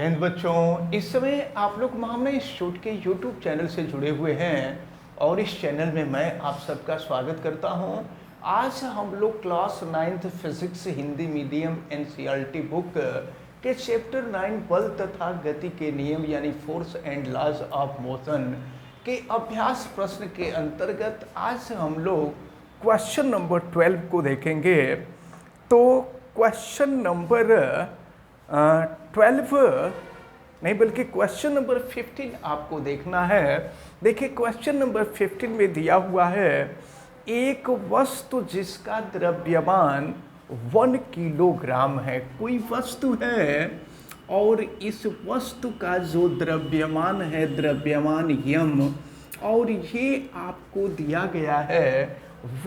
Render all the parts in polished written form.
जय हिंद बच्चों। इस समय आप लोग महामना इंस्टीट्यूट के यूट्यूब चैनल से जुड़े हुए हैं और इस चैनल में मैं आप सबका स्वागत करता हूं। आज हम लोग class 9th physics Hindi medium NCERT book के चैप्टर 9 बल तथा गति के नियम यानी force and laws of motion के अभ्यास प्रश्न के अंतर्गत आज हम लोग क्वेश्चन नंबर 12 को देखेंगे। तो क्वेश्चन नंबर 12 नहीं बल्कि क्वेश्चन नंबर 15 आपको देखना है। देखिए क्वेश्चन नंबर 15 में दिया हुआ है एक वस्तु जिसका द्रव्यमान 1 किलोग्राम है। कोई वस्तु है और इस वस्तु का जो द्रव्यमान है द्रव्यमान यम, और ये आपको दिया गया है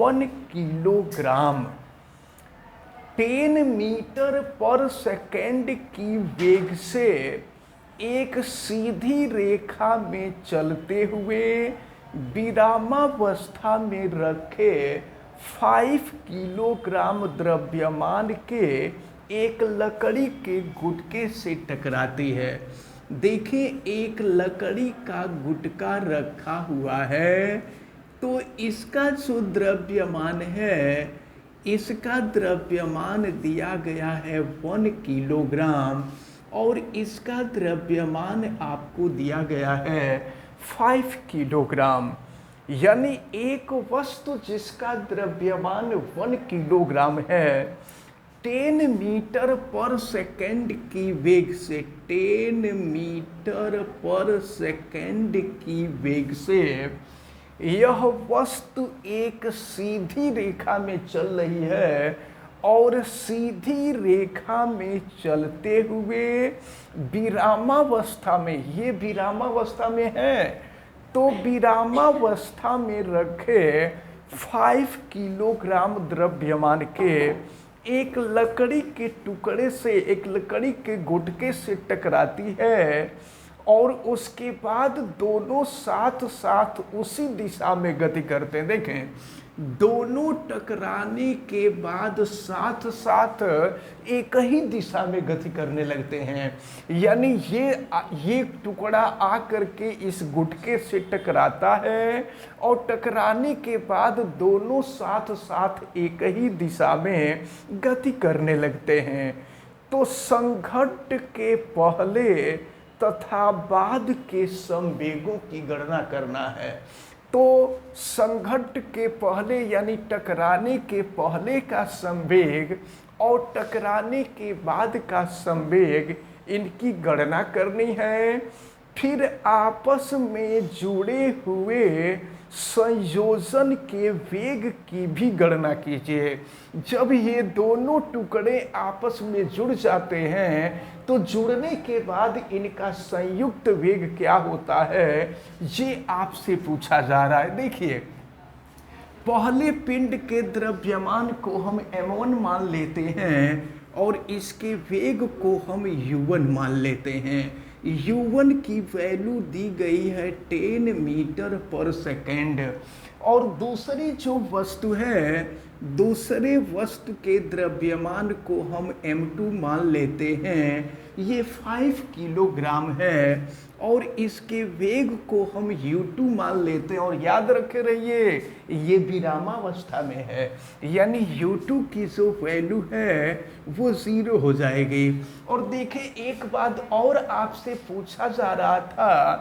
1 किलोग्राम 10 मीटर पर सेकेंड की वेग से एक सीधी रेखा में चलते हुए विरामावस्था में रखे 5 किलोग्राम द्रव्यमान के एक लकड़ी के गुटके से टकराती है। देखिए एक लकड़ी का गुटका रखा हुआ है, तो इसका जो द्रव्यमान है इसका द्रव्यमान दिया गया है 1 किलोग्राम और इसका द्रव्यमान आपको दिया गया है 5 किलोग्राम। यानी एक वस्तु जिसका द्रव्यमान 1 किलोग्राम है 10 मीटर पर सेकेंड की वेग से 10 मीटर पर सेकेंड की वेग से यह वस्तु एक सीधी रेखा में चल रही है और सीधी रेखा में चलते हुए विरामावस्था में, ये विरामावस्था में है, तो विरामावस्था में रखे 5 किलोग्राम द्रव्यमान के एक लकड़ी के टुकड़े से, एक लकड़ी के गुटके से टकराती है और उसके बाद दोनों साथ साथ उसी दिशा में गति करते हैं। देखें दोनों टकराने के बाद साथ साथ एक ही दिशा में गति करने लगते हैं। यानी ये टुकड़ा आकर के इस गुटके से टकराता है और टकराने के बाद दोनों साथ साथ एक ही दिशा में गति करने लगते हैं। तो संघट्ट के पहले तथा बाद के संवेगों की गणना करना है। तो संघट्ट के पहले यानी टकराने के पहले का संवेग और टकराने के बाद का संवेग, इनकी गणना करनी है। फिर आपस में जुड़े हुए संयोजन के वेग की भी गणना कीजिए। जब ये दोनों टुकड़े आपस में जुड़ जाते हैं तो जुड़ने के बाद इनका संयुक्त वेग क्या होता है, ये आपसे पूछा जा रहा है। देखिए पहले पिंड के द्रव्यमान को हम m1 मान लेते हैं और इसके वेग को हम u1 मान लेते हैं। u1 की वैल्यू दी गई है 10 मीटर पर सेकेंड और दूसरी जो वस्तु है, दूसरे वस्तु के द्रव्यमान को हम m2 मान लेते हैं, ये 5 किलोग्राम है और इसके वेग को हम u2 मान लेते हैं और याद रखे रहिए ये विरामावस्था में है, यानी u2 की जो वैल्यू है वो 0 हो जाएगी। और देखिए एक बात और आपसे पूछा जा रहा था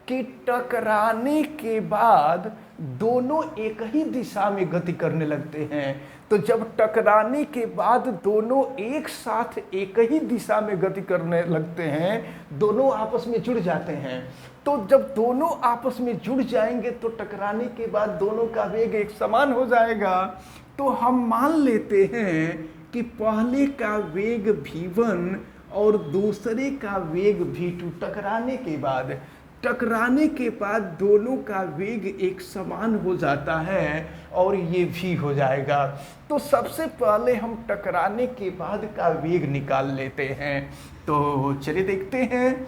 कि टकराने के बाद दोनों एक ही दिशा में गति करने लगते हैं। तो जब टकराने के बाद दोनों एक साथ एक ही दिशा में गति करने लगते हैं, दोनों आपस में जुड़ जाते हैं। तो जब दोनों आपस में जुड़ जाएंगे तो टकराने के बाद दोनों का वेग एक समान हो जाएगा। तो हम मान लेते हैं कि पहले का वेग v1 और दूसरे का वेग v2। टकराने के बाद दोनों का वेग एक समान हो जाता है और ये v हो जाएगा। तो सबसे पहले हम टकराने के बाद का वेग निकाल लेते हैं। तो चलिए देखते हैं।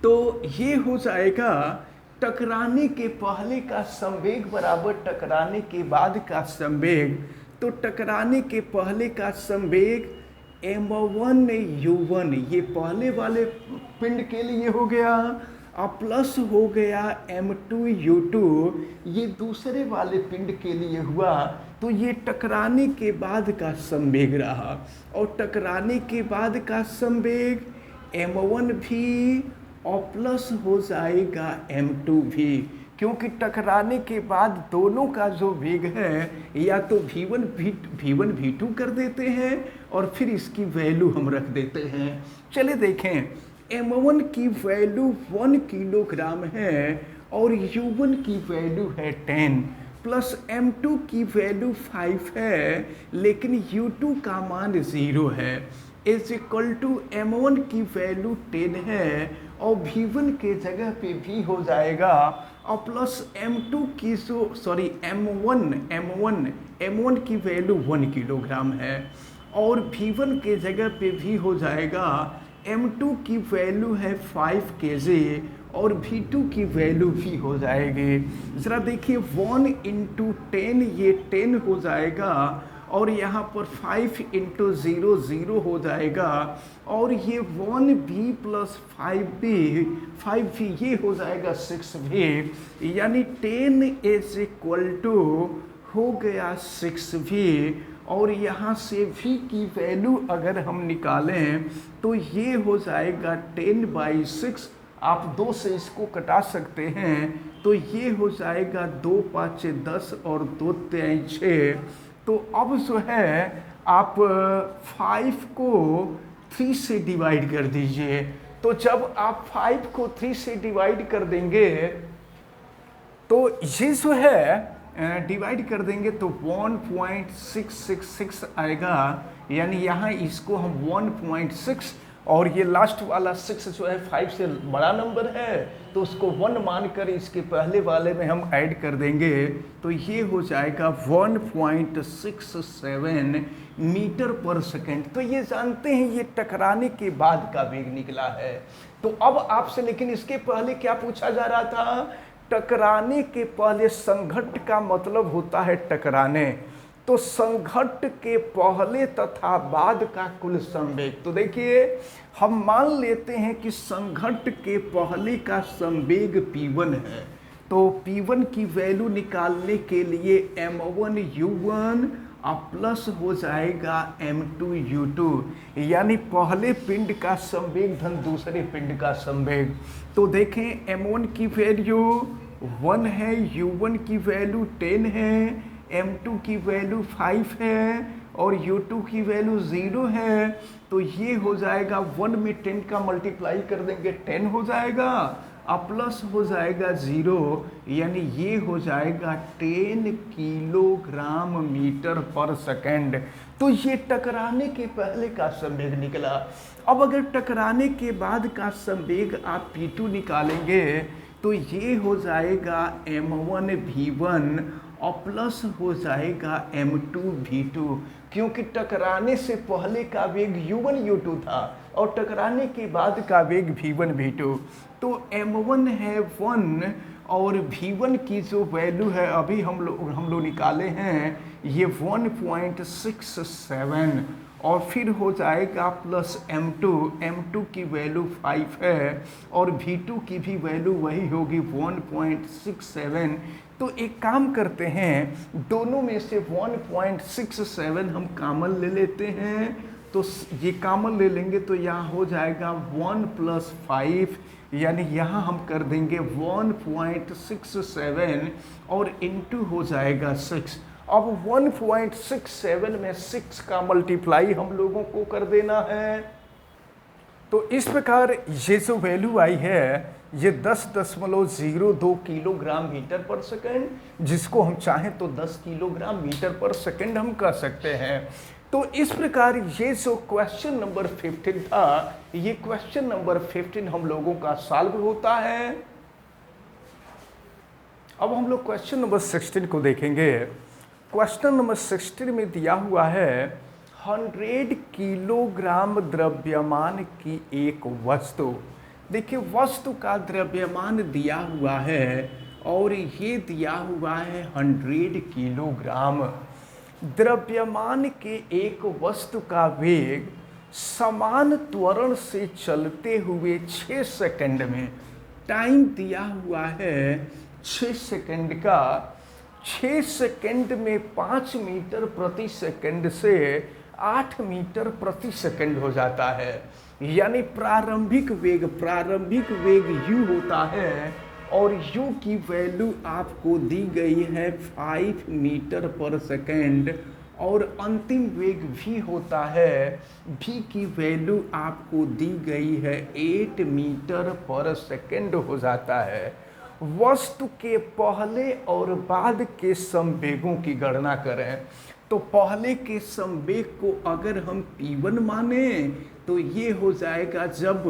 तो ये हो जाएगा टकराने के पहले का संवेग बराबर टकराने के बाद का संवेग। तो टकराने के पहले का संवेग m1u1 ये पहले वाले पिंड के लिए हो गया, और प्लस हो गया m2u2 ये दूसरे वाले पिंड के लिए हुआ। तो ये टकराने के बाद का संवेग रहा, और टकराने के बाद का संवेग m1 भी और प्लस हो जाएगा m2 भी, क्योंकि टकराने के बाद दोनों का जो वेग है या तो v1 v2 कर देते हैं और फिर इसकी वैल्यू हम रख देते हैं। चलिए देखें, m1 की वैल्यू 1 किलोग्राम है और u1 की वैल्यू है 10, प्लस m2 की वैल्यू 5 है लेकिन u2 का मान 0 है, इज इक्वल टू m1 की वैल्यू 10 है और v1 के जगह पे भी हो जाएगा, और प्लस m2 की m1 की वैल्यू 1 किलोग्राम है और v1 के जगह पे भी हो जाएगा, m2 की वैल्यू है 5 kg और v2 की वैल्यू भी हो जाएगी। ज़रा देखिए 1 × 10 ये 10 हो जाएगा और यहाँ पर 5 × 0 0 हो जाएगा, और ये 1v + 5v ये हो जाएगा 6v, यानी 10 = हो गया 6v, और यहाँ से v की वैल्यू अगर हम निकालें तो ये हो जाएगा 10/6। आप 2 से इसको कटा सकते हैं तो ये हो जाएगा 2 × 5 = 10 और 2 × 6। तो अब जो है आप 5 को 3 से डिवाइड कर दीजिए। तो जब आप 5 को 3 से डिवाइड कर देंगे तो ये जो है डिवाइड कर देंगे तो 1.666 आएगा, यानी यहाँ इसको हम 1.6 और ये लास्ट वाला 6 जो है 5 से बड़ा नंबर है तो उसको 1 मानकर इसके पहले वाले में हम ऐड कर देंगे तो ये हो जाएगा 1.67 मीटर पर सेकेंड। तो ये जानते हैं ये टकराने के बाद का वेग निकला है। तो अब आपसे लेकिन इसके पहले क्या पूछा जा रहा था, टकराने के पहले संघट्ट का मतलब होता है टकराने, तो संघट्ट के पहले तथा बाद का कुल संवेग। तो देखिए हम मान लेते हैं कि संघट्ट के पहले का संवेग p1 है, तो p1 की वैल्यू निकालने के लिए m1u1 और प्लस हो जाएगा m2u2, यानी पहले पिंड का संवेग धन दूसरे पिंड का संवेग। तो देखें m1 की वैल्यू 1 है, u1 की वैल्यू 10 है, m2 की वैल्यू 5 है और u2 की वैल्यू 0 है। तो ये हो जाएगा 1 में 10 का मल्टीप्लाई कर देंगे 10 हो जाएगा और प्लस हो जाएगा 0, यानी ये हो जाएगा 10 किलोग्राम मीटर पर सेकेंड। तो ये टकराने के पहले का संवेग निकला। अब अगर टकराने के बाद का संवेग आप p2 निकालेंगे तो ये हो जाएगा m1v1 और प्लस हो जाएगा m2v2, क्योंकि टकराने से पहले का वेग u1 u2 था और टकराने के बाद का वेग v1 v2। तो m1 है 1 और v1 की जो वैल्यू है अभी हम लोग निकाले हैं ये 1.67 और फिर हो जाएगा प्लस m2 की वैल्यू 5 है और v2 की भी वैल्यू वही होगी 1.67। तो एक काम करते हैं, दोनों में से 1.67 हम कॉमन ले लेते हैं, तो ये कॉमन ले लेंगे तो यहाँ हो जाएगा 1 + 5, यानी यहाँ हम कर देंगे 1.67 और इनटू हो जाएगा 6। अब 1.67 में 6 का मल्टीप्लाई हम लोगों को कर देना है। तो इस प्रकार ये जो वैल्यू आई है ये 10.02 किलोग्राम मीटर पर सेकेंड, जिसको हम चाहें तो 10 किलोग्राम मीटर पर सेकेंड हम कह सकते हैं। तो इस प्रकार ये जो क्वेश्चन नंबर 15 था, ये क्वेश्चन नंबर 15 हम लोगों का सॉल्व होता है। अब हम लोग क्वेश्चन नंबर 16 को देखेंगे। क्वेश्चन नंबर 16 में दिया हुआ है 100 किलोग्राम द्रव्यमान की एक वस्तु। देखिए वस्तु का द्रव्यमान दिया हुआ है और ये दिया हुआ है 100 किलोग्राम। द्रव्यमान के एक वस्तु का वेग समान त्वरण से चलते हुए 6 सेकंड में, टाइम दिया हुआ है 6 सेकंड का, 6 सेकंड में 5 मीटर प्रति सेकंड से 8 मीटर प्रति सेकंड हो जाता है। यानी प्रारंभिक वेग u होता है और u की वैल्यू आपको दी गई है 5 मीटर पर सेकंड, और अंतिम वेग v होता है, v की वैल्यू आपको दी गई है 8 मीटर पर सेकंड हो जाता है। वस्तु के पहले और बाद के संवेगों की गणना करें तो पहले के संवेग को अगर हम p1 माने तो ये हो जाएगा, जब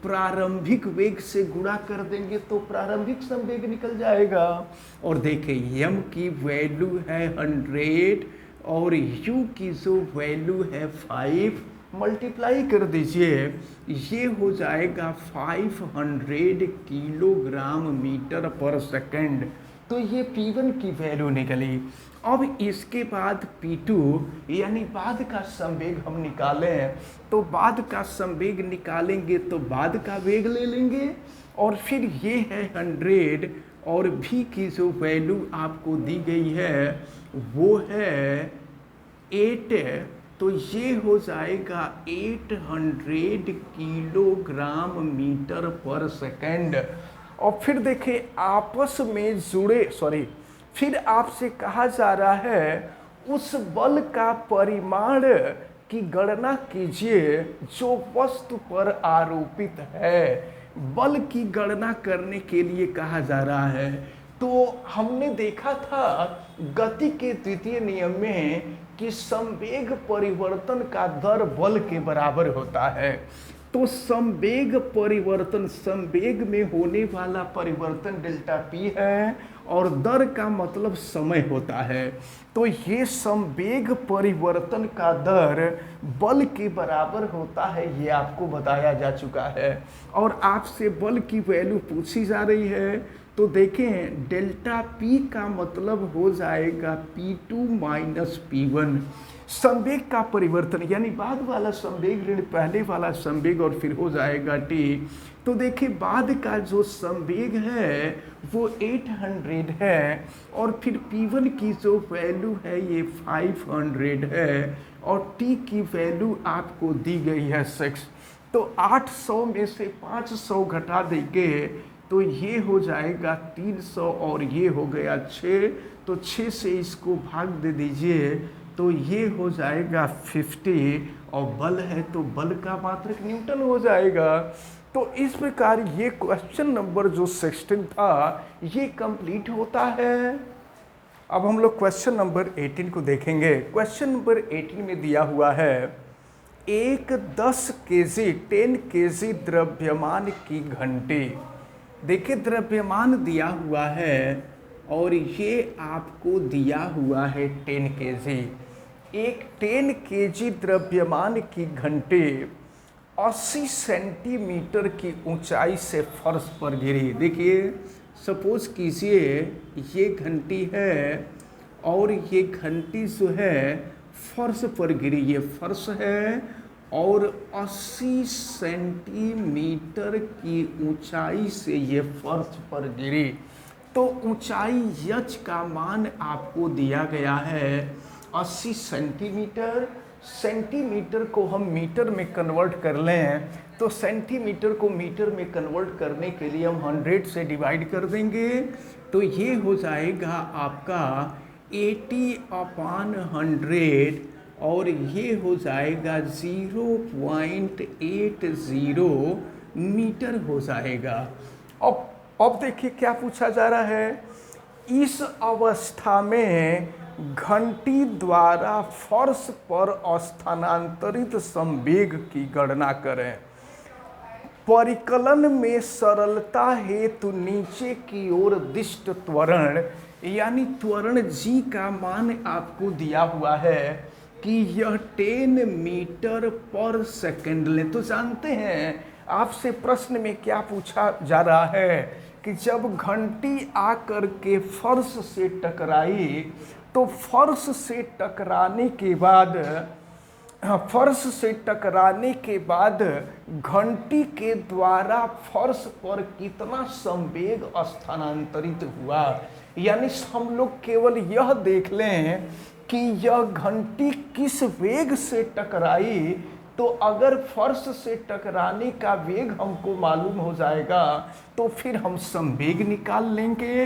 प्रारंभिक वेग से गुणा कर देंगे तो प्रारंभिक संवेग निकल जाएगा। और देखिए m की वैल्यू है 100 और u की जो वैल्यू है 5, मल्टीप्लाई कर दीजिए, ये हो जाएगा 500 किलोग्राम मीटर पर सेकंड। तो ये P1 की वैल्यू निकली। अब इसके बाद P2 यानी बाद का संवेग हम निकालें तो बाद का संवेग निकालेंगे तो बाद का वेग ले लेंगे, और फिर ये है 100 और v की जो वैल्यू आपको दी गई है वो है 8, तो ये हो जाएगा 800 किलोग्राम मीटर पर सेकंड। और फिर देखिए आपस में जुड़े, फिर आपसे कहा जा रहा है उस बल का परिमाण की गणना कीजिए जो वस्तु पर आरोपित है। बल की गणना करने के लिए कहा जा रहा है। तो हमने देखा था गति के द्वितीय नियम में कि संवेग परिवर्तन का दर बल के बराबर होता है। तो संवेग परिवर्तन, संवेग में होने वाला परिवर्तन डेल्टा पी है और दर का मतलब समय होता है। तो ये संवेग परिवर्तन का दर बल के बराबर होता है, ये आपको बताया जा चुका है। और आपसे बल की वैल्यू पूछी जा रही है, तो देखें डेल्टा पी का मतलब हो जाएगा P2 माइनस P1। संवेग का परिवर्तन यानी बाद वाला संवेग ऋण पहले वाला संवेग और फिर हो जाएगा t। तो देखिए बाद का जो संवेग है वो 800 है और फिर P1 की जो वैल्यू है ये 500 है और t की वैल्यू आपको दी गई है 6। तो 800 में से 500 घटा देंगे तो ये हो जाएगा 300 और ये हो गया 6। तो 6 से इसको भाग दे दीजिए तो ये हो जाएगा 50 और बल है तो बल का मात्रक न्यूटन हो जाएगा। तो इस प्रकार ये क्वेश्चन नंबर जो 16 था ये कंप्लीट होता है। अब हम लोग क्वेश्चन नंबर 18 को देखेंगे। क्वेश्चन नंबर 18 में दिया हुआ है एक 10 केजी 10 केजी द्रव्यमान की घंटी। देखिए द्रव्यमान दिया हुआ है और ये आपको दिया हुआ है 10 केजी। एक 10 केजी द्रव्यमान की घंटी 80 सेंटीमीटर की ऊंचाई से फर्श पर गिरी। देखिए सपोज कीजिए ये घंटी है और ये घंटी जो है फर्श पर गिरी, ये फर्श है और 80 सेंटीमीटर की ऊंचाई से ये फर्श पर गिरी। तो ऊंचाई h का मान आपको दिया गया है 80 सेंटीमीटर। सेंटीमीटर को हम मीटर में कन्वर्ट कर लें तो सेंटीमीटर को मीटर में कन्वर्ट करने के लिए हम 100 से डिवाइड कर देंगे तो ये हो जाएगा आपका 80/100 और ये हो जाएगा 0.80 मीटर हो जाएगा। अब देखिए क्या पूछा जा रहा है, इस अवस्था में घंटी द्वारा फर्श पर स्थानांतरित संवेग की गणना करें। परिकलन में सरलता हेतु नीचे की ओर दिष्ट त्वरण यानी त्वरण g का मान आपको दिया हुआ है कि यह 10 मीटर पर सेकंड ले। तो जानते हैं आपसे प्रश्न में क्या पूछा जा रहा है कि जब घंटी आकर के फर्श से टकराई तो फर्श से टकराने के बाद फर्श से टकराने के बाद घंटी के द्वारा फर्श पर कितना संवेग स्थानांतरित हुआ। यानी हम लोग केवल यह देख लें कि यह घंटी किस वेग से टकराई, तो अगर फर्श से टकराने का वेग हमको मालूम हो जाएगा तो फिर हम संवेग निकाल लेंगे।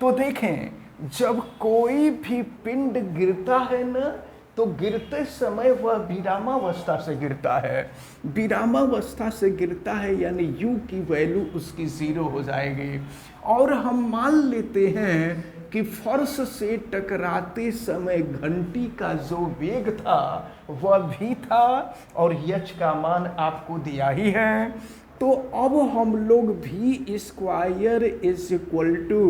तो देखें, जब कोई भी पिंड गिरता है ना, तो गिरते समय वह विरामावस्था से गिरता है। विरामावस्था से गिरता है यानी u की वैल्यू उसकी 0 हो जाएगी। और हम मान लेते हैं कि फर्श से टकराते समय घंटी का जो वेग था वह v था और h का मान आपको दिया ही है। तो अब हम लोग v square is equal to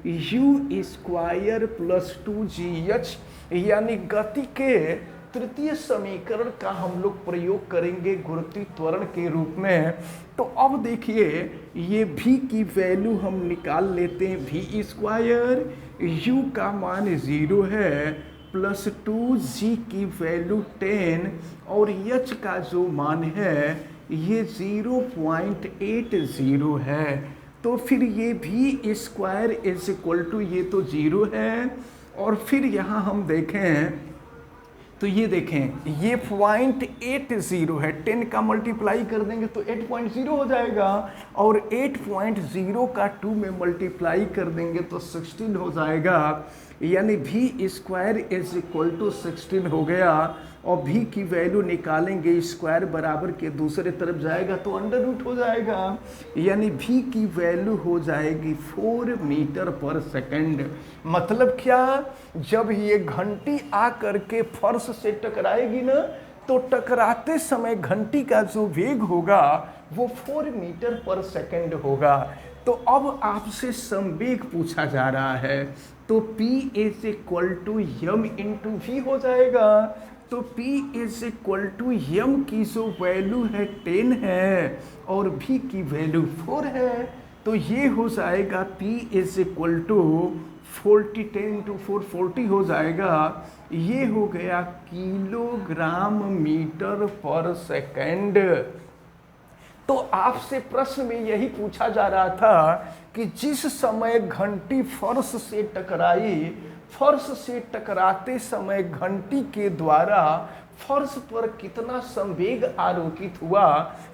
u square plus 2gh यानी गति के तृतीय समीकरण का हम लोग प्रयोग करेंगे गुरुत्वीय त्वरण के रूप में। तो अब देखिए, ये v की वैल्यू हम निकाल लेते हैं। v स्क्वायर, u का मान 0 है, प्लस 2g की वैल्यू 10 और h का जो मान है ये 0.80 है। तो फिर ये v square is equal to, ये तो 0 है, और फिर यहाँ हम देखें तो ये देखें ये 0.80 है, 10 का मल्टीप्लाई कर देंगे तो 8.0 हो जाएगा, और 8.0 का 2 में मल्टीप्लाई कर देंगे तो 16 हो जाएगा। यानी v square is equal to 16 हो गया। और v की वैल्यू निकालेंगे, स्क्वायर बराबर के दूसरे तरफ जाएगा तो अंडर रूट हो जाएगा। यानी v की वैल्यू हो जाएगी 4 मीटर पर सेकंड। मतलब क्या, जब ये घंटी आ करके फर्श से टकराएगी ना, तो टकराते समय घंटी का जो वेग होगा वो 4 मीटर पर सेकंड होगा। तो अब आपसे संवेग पूछा जा रहा है, तो P is equal to m into v हो जाएगा। तो P is equal to m की जो वैल्यू है 10 है और v की वैल्यू 4 है, तो ये हो जाएगा P is equal to 40, 10 into 4 40 हो जाएगा। ये हो गया किलोग्राम मीटर पर सेकंड। तो आपसे प्रश्न में यही पूछा जा रहा था कि जिस समय घंटी फर्श से टकराई, फर्श से टकराते समय घंटी के द्वारा फर्श पर कितना संवेग आरोपित हुआ,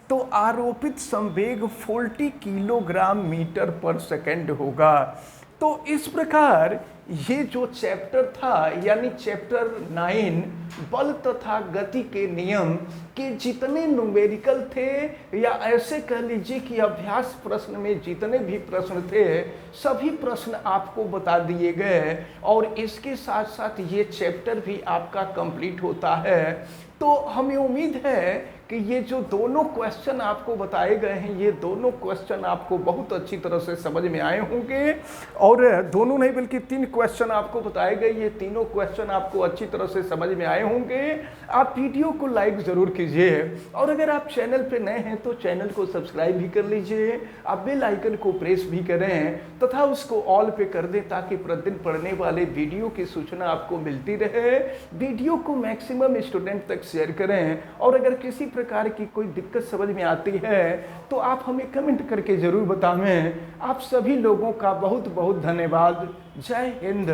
तो आरोपित संवेग 40 किलोग्राम मीटर पर सेकंड होगा। तो इस प्रकार ये जो चैप्टर था यानी चैप्टर 9 बल तथा गति के नियम के जितने न्यूमेरिकल थे, या ऐसे कह लीजिए कि अभ्यास प्रश्न में जितने भी प्रश्न थे सभी प्रश्न आपको बता दिए गए, और इसके साथ साथ ये चैप्टर भी आपका कंप्लीट होता है। तो हमें उम्मीद है कि ये जो दोनों क्वेश्चन आपको बताए गए हैं, ये दोनों क्वेश्चन आपको बहुत अच्छी तरह से समझ में आए होंगे। और दोनों नहीं बल्कि 3 क्वेश्चन आपको बताए गए, ये तीनों क्वेश्चन आपको अच्छी तरह से समझ में आए होंगे। आप वीडियो को लाइक ज़रूर कीजिए, और अगर आप चैनल पे नए हैं तो चैनल को सब्सक्राइब भी कर लीजिए। आप बेल आइकन को प्रेस भी करें तथा उसको ऑल पे कर दें, ताकि प्रतिदिन पढ़ने वाले वीडियो की सूचना आपको मिलती रहे। वीडियो को मैक्सिमम स्टूडेंट तक शेयर करें, और अगर किसी प्रकार की कोई दिक्कत समझ में आती है तो आप हमें कमेंट करके ज़रूर बताएं। आप सभी लोगों का बहुत बहुत धन्यवाद। जय हिंद।